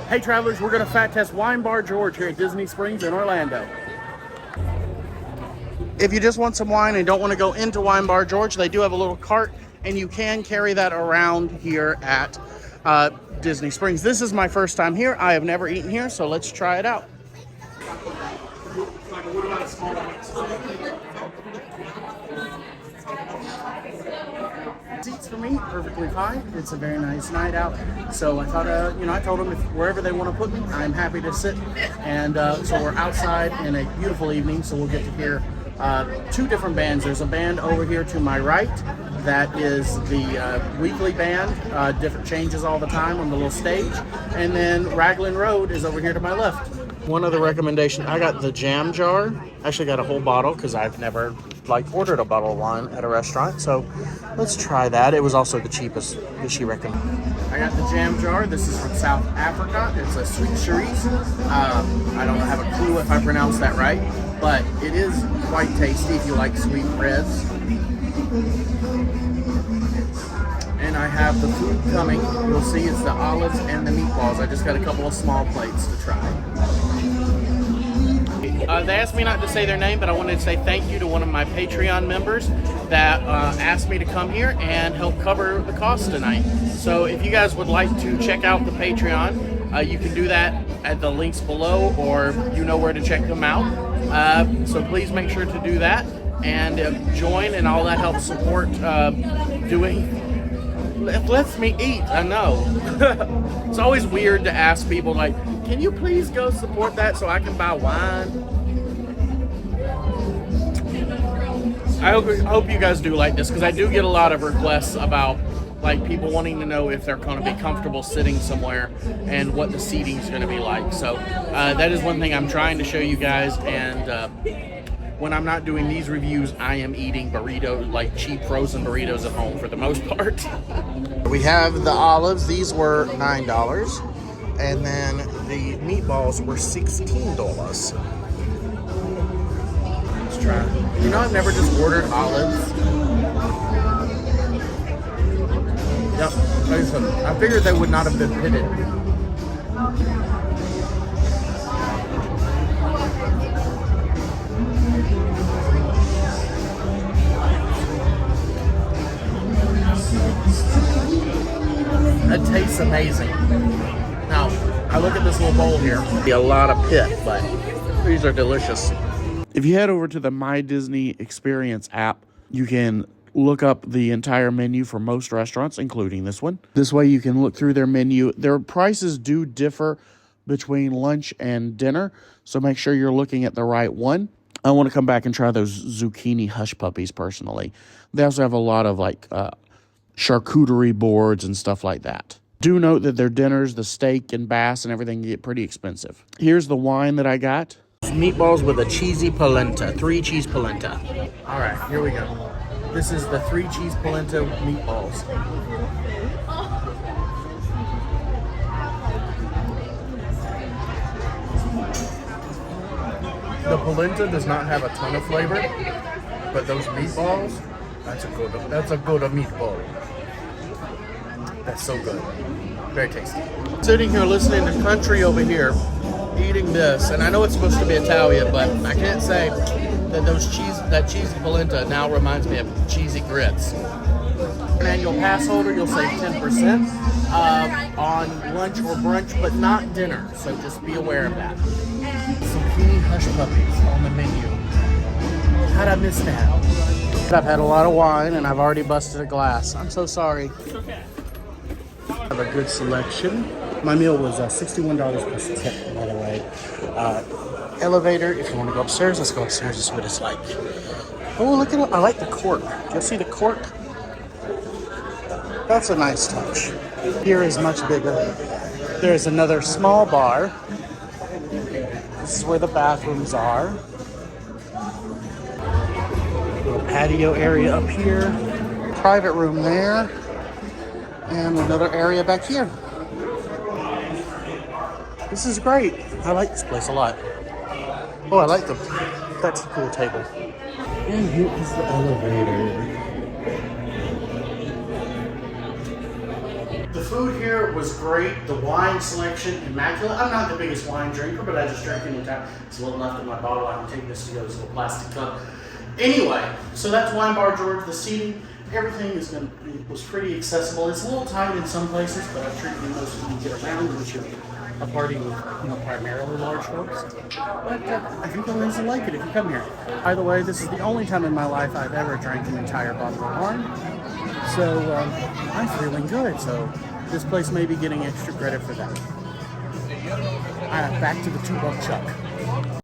Hey travelers, we're going to fat test Wine Bar George here at Disney Springs in Orlando. If you just want some wine and don't want to go into Wine Bar George, they do have a little cart, and you can carry that around here at Disney Springs. This is my first time here. I have never eaten here, so let's try it out. Seats for me, perfectly fine. It's a very nice night out, so I thought, I told them if wherever they want to put me, I'm happy to sit. And so we're outside in a beautiful evening, so we'll get to hear two different bands. There's a band over here to my right that is the weekly band, different changes all the time on the little stage, and then Raglan Road is over here to my left. One other recommendation, I got the jam jar. Actually got a whole bottle because I've never ordered a bottle of wine at a restaurant, so let's try that. It was also the cheapest that she recommended. I got the jam jar. This is from South Africa. It's a sweet cerise. I don't have a clue if I pronounced that right, but it is quite tasty if you like sweet reds. And I have the food coming. You'll see it's the olives and the meatballs. I just got a couple of small plates to try. They asked me not to say their name, but I wanted to say thank you to one of my Patreon members that asked me to come here and help cover the cost tonight. So if you guys would like to check out the Patreon, you can do that at the links below, or you know where to check them out. So please make sure to do that and join, and all that helps support doing. It lets me eat, I know. It's always weird to ask people, like, can you please go support that so I can buy wine? I hope you guys do like this, because I do get a lot of requests about people wanting to know if they're going to be comfortable sitting somewhere and what the seating is going to be like. So that is one thing I'm trying to show you guys, and when I'm not doing these reviews, I am eating burritos, cheap frozen burritos at home for the most part. We have the olives. These were $9, and then the meatballs were $16. Let's try. I've never just ordered olives. Yep, I figured they would not have been pitted. It tastes amazing. Now, I look at this little bowl here. A lot of pit, but these are delicious. If you head over to the My Disney Experience app, you can look up the entire menu for most restaurants, including this one. This way you can look through their menu. Their prices do differ between lunch and dinner, so make sure you're looking at the right one. I want to come back and try those zucchini hush puppies personally. They also have a lot of charcuterie boards and stuff like that. Do note that their dinners, the steak and bass and everything, get pretty expensive. Here's the wine that I got. Meatballs with a cheesy polenta, 3 cheese polenta. All right, here we go. This is the 3 cheese polenta meatballs. The polenta does not have a ton of flavor, but those meatballs, that's a good meatball. That's so good. Very tasty. Sitting here listening to country over here, eating this, and I know it's supposed to be Italian, but I can't say that that cheesy polenta now reminds me of cheesy grits. An annual pass holder, you'll save 10% on lunch or brunch, but not dinner, so just be aware of that. Zucchini hush puppies on the menu. How'd I miss that? I've had a lot of wine, and I've already busted a glass. I'm so sorry. It's okay. I have a good selection. My meal was $61 plus tip, by the way. Elevator, if you want to go upstairs, let's go upstairs. This is what it's like. Oh, look at it. I like the cork. Do you see the cork? That's a nice touch. Here is much bigger. There's another small bar. This is where the bathrooms are. Little patio area up here. Private room there. And another area back here. This is great. I like this place a lot. Oh, I like that's a cool table. And here is the elevator. The food here was great. The wine selection, immaculate. I'm not the biggest wine drinker, but I just drank it in time. There's a little left in my bottle. I can take this to go. This little plastic cup. Anyway, so that's Wine Bar George. The seating, everything was pretty accessible. It's a little tight in some places, but I've treated you most of you get around, which is a party with primarily large folks. But I think you'll really like it if you come here. By the way, this is the only time in my life I've ever drank an entire bottle of wine. So I'm feeling good. So this place may be getting extra credit for that. Back to the $2 chuck.